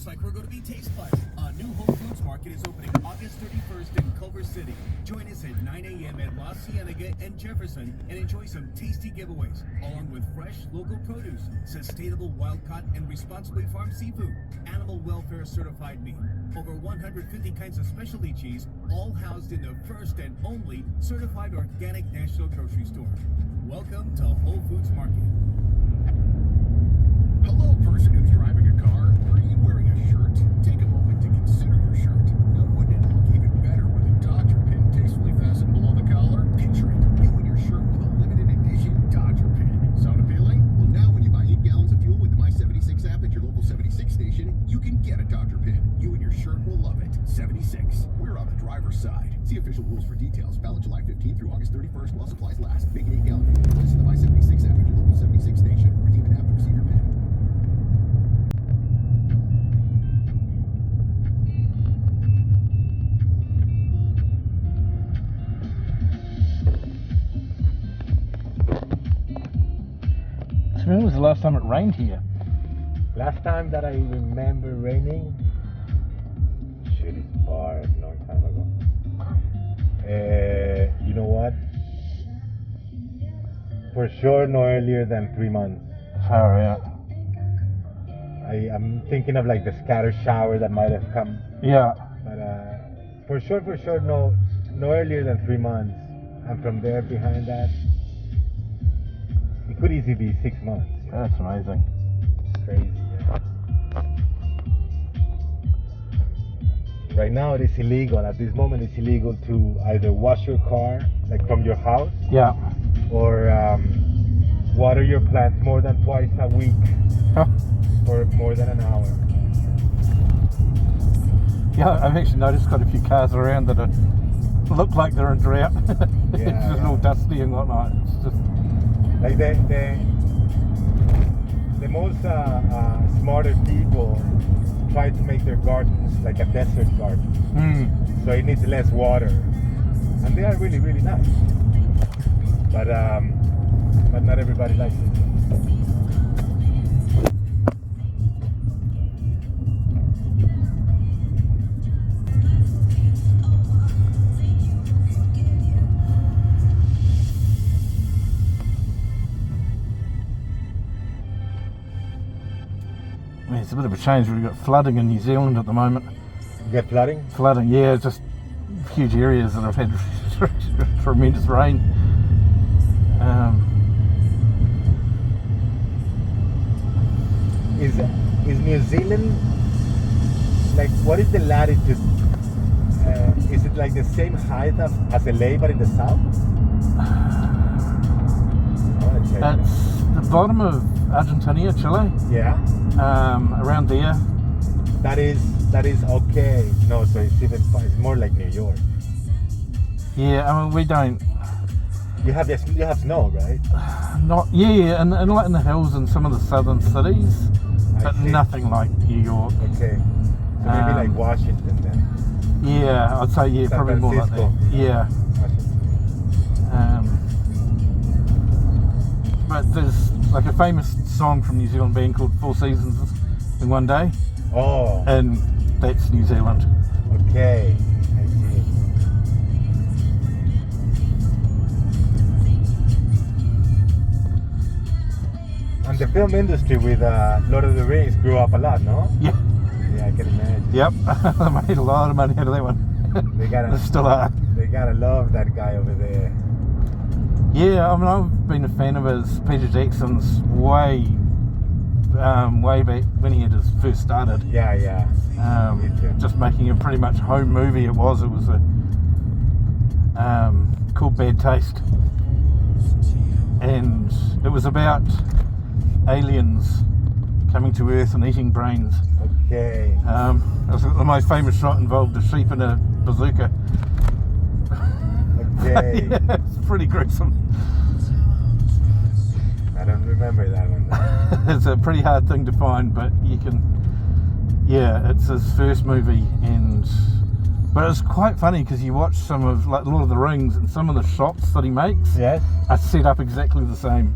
Looks like we're going to be taste buds. A new Whole Foods Market is opening August 31st in Culver City. Join us at 9 a.m. at La Cienega and Jefferson and enjoy some tasty giveaways, along with fresh local produce, sustainable wild-caught and responsibly farmed seafood, animal welfare certified meat, over 150 kinds of specialty cheese, all housed in the first and only certified organic national grocery store. Welcome to Whole Foods Market. Hello, person who's driving a car. Are you wearing a shirt? Take a moment to consider your shirt. Now, wouldn't it look even better with a Dodger pin tastefully fastened below the collar? Picture it, you and your shirt with a limited edition Dodger pin. Sound appealing? Well, now when you buy 8 gallons of fuel with the My76 app at your local 76 station, you can get a Dodger pin. You and your shirt will love it. 76. We're on the driver's side. See official rules for details. Valid July 15th through August 31st while supplies last. Make an 8 gallon fuel. Listen to the My76 app at your local 76 station. Redeem an app to receive your pin. When was the last time it rained here? Last time that I remember raining, shit, it's far, a long time ago. You know what? For sure, no earlier than 3 months. Far out. I'm thinking of like the scattered shower that might have come. Yeah. But for sure, no earlier than 3 months. And from there, behind that, it could easily be 6 months. That's amazing. It's crazy. Yeah. Right now, it is illegal. At this moment, it's illegal to either wash your car, like from your house, Yeah. or water your plants more than twice a week Huh. for more than an hour. Yeah, I've actually noticed quite a few cars around that look like they're in drought. It's Yeah, just yeah. all dusty and whatnot. It's just, Like the most smarter people try to make their gardens like a desert garden, so it needs less water, and they are really, really nice. But not everybody likes it. I mean, it's a bit of a change. We've got flooding in New Zealand at the moment. You get flooding? Flooding, yeah, just huge areas that have had tremendous rain. Is New Zealand, like, what is the latitude? Is it like the same height as LA but in the south? I wanna check that. It's the bottom of Argentina, Chile, Yeah, around there. that is okay. No, so it's even far. It's more like New York. Yeah, I mean, we don't, You have snow, right? and like in the hills in some of the southern cities, I but see. nothing like New York. Okay, so maybe like Washington then. Yeah, I'd say, yeah, San probably more like that. Francisco. Yeah. Washington. But there's like a famous song from New Zealand band called Four Seasons in One Day, Oh, and that's New Zealand. okay. I see. And the film industry with Lord of the Rings grew up a lot, no? Yeah. Yeah, I can imagine. Yep. They made a lot of money out of that one. They gotta, They still are. they gotta love that guy over there. Yeah, I mean, I've been a fan of his, Peter Jackson's, way back when he had his first started. Yeah. Me too. Just making a pretty much home movie. It was a called Bad Taste, and it was about aliens coming to Earth and eating brains. Okay. The most famous shot involved a sheep and a bazooka. Okay. Yeah, it's pretty gruesome. I don't remember that one though. It's a pretty hard thing to find, but you can. Yeah, it's his first movie, but it's quite funny because you watch some of like Lord of the Rings, and some of the shots that he makes Yes? are set up exactly the same.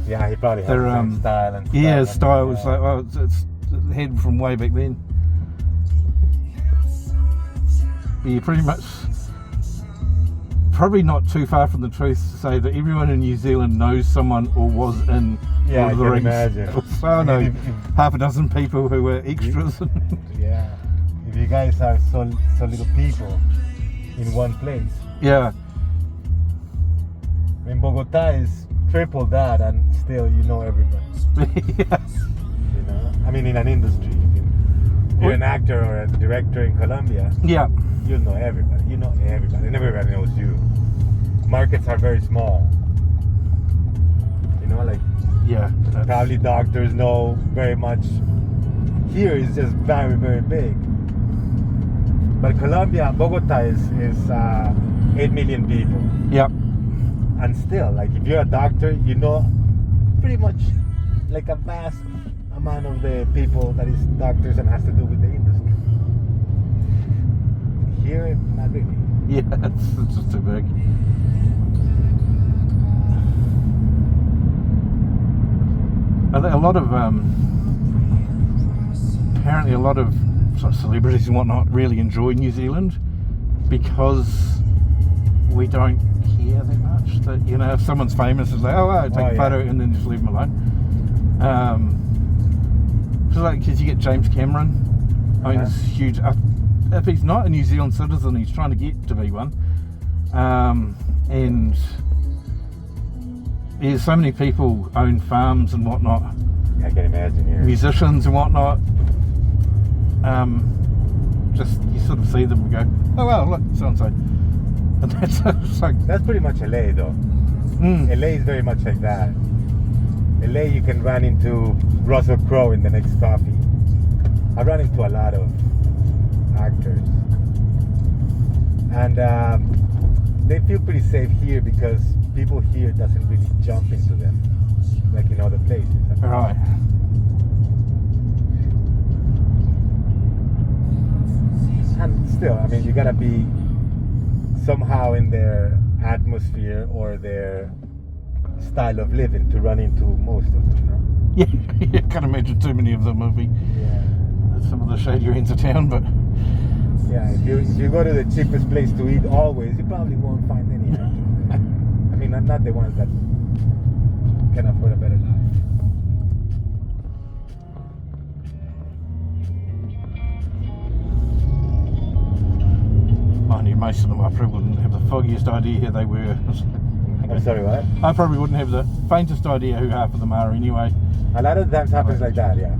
Yeah, he probably has They're, the same style and stuff. Yeah, his style was Yeah. like, well, it's had from way back then. you're pretty much probably not too far from the truth to say that everyone in New Zealand knows someone or was in Yeah, Lord of the I can Rings. imagine. So I know If- half a dozen people who were extras. Yeah. If you guys are so little people in one place. Yeah, I mean, Bogota is triple that, and still you know everybody. yeah, You know, I mean, in an industry, if you're an actor or a director in Colombia, yeah, you'll know everybody. You know everybody, and everybody knows you. Markets are very small. You know, like yeah. probably doctors know very much. Here is just very, very big. But Colombia, Bogota is 8 million people. Yep. And still, like if you're a doctor, you know pretty much like a vast amount of the people that is doctors and has to do with the industry. Here, not really. Yeah, it's just too big. I think a lot of apparently a lot of sort of celebrities and whatnot really enjoy New Zealand because we don't care that much. That, you know, if someone's famous, it's like, oh, wow, take Oh, a photo yeah. and then just leave them alone. So like, because you get James Cameron owns huge. If he's not a New Zealand citizen, he's trying to get to be one. And there's so many people own farms and whatnot, I can imagine here. musicians and whatnot. Just you sort of see them and go, oh wow, look, so and so, and that's like, That's pretty much LA though. LA is very much like that. LA, you can run into Russell Crowe in the next coffee. I run into a lot of actors, and they feel pretty safe here because people here doesn't really jump into them like in other places. right. And still, I mean, you gotta be somehow in their atmosphere or their style of living to run into most of them. No? Yeah, you can't imagine too many of them will be Yeah. some of the shadier ends of town, but Yeah, if you go to the cheapest place to eat always, you probably won't find any actors. I mean, not the ones that can afford a better life. mind you, most of them I probably wouldn't have the foggiest idea who they were. I'm sorry, what? I probably wouldn't have the faintest idea who half of them are anyway. A lot of times happens like that, yeah.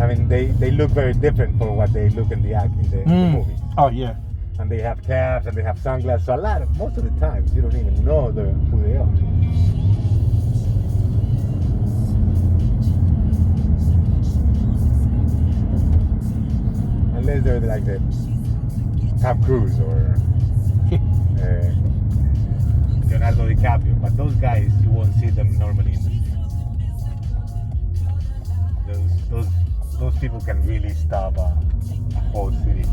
I mean, they look very different for what they look in the movie. Oh yeah. And they have caps and they have sunglasses. So most of the times, you don't even know who they are. Unless they're like the Tom Cruise or Leonardo DiCaprio. But those guys, you won't see them normally in the streets. Those people can really stop a whole city.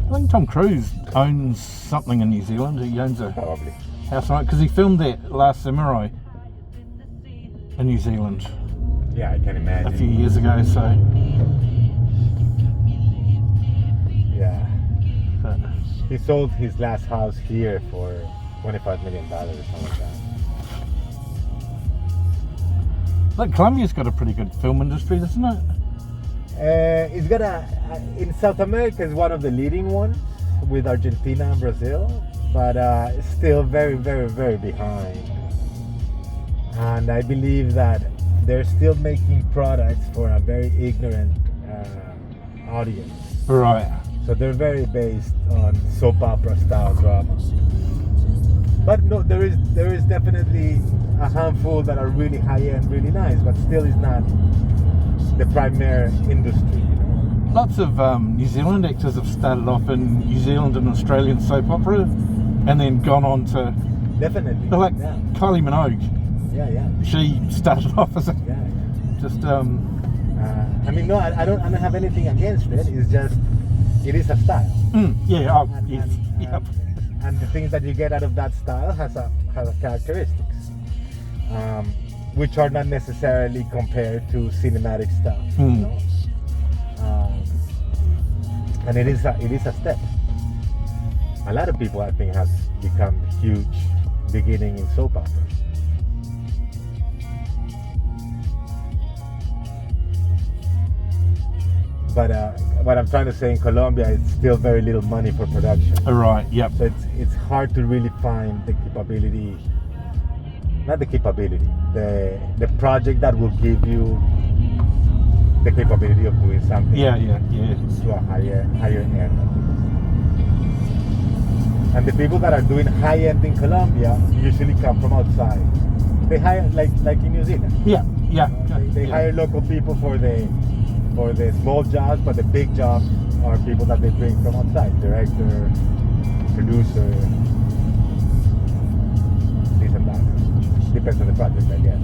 I think Tom Cruise owns something in New Zealand. He owns a Probably. house, right? Because he filmed that Last Samurai in New Zealand Yeah, I can imagine. a few years ago. So, Yeah. but, He sold his last house here for $25 million or something like that. look, Colombia's got a pretty good film industry, doesn't it? It's got in South America is one of the leading ones with Argentina and Brazil, but it's still very, very, very behind. And I believe that they're still making products for a very ignorant audience. Right. So they're very based on soap opera style drama. But no, there is definitely a handful that are really high end, really nice, but still is not the primary industry, you know. Lots of New Zealand actors have started off in New Zealand and Australian soap opera and then gone on to, Definitely. like Yeah. Kylie Minogue. Yeah. She started off as a Yeah. just I mean, no, I don't have anything against it. It's just it is a style. yeah, oh, And, yes, and, yep. and the things that you get out of that style has a characteristics, which are not necessarily compared to cinematic stuff. You know? and it is a step. A lot of people, I think, have become huge beginning in soap operas. But what I'm trying to say, in Colombia, it's still very little money for production. Right. Yep. So it's hard to really find the capability, not the capability, the project that will give you the capability of doing something Yeah. to a higher end. And the people that are doing high end in Colombia usually come from outside. They hire like in New Zealand. Yeah. They hire local people for the small jobs, but the big jobs are people that they bring from outside. Director, producer, this and that. Depends on the project, I guess.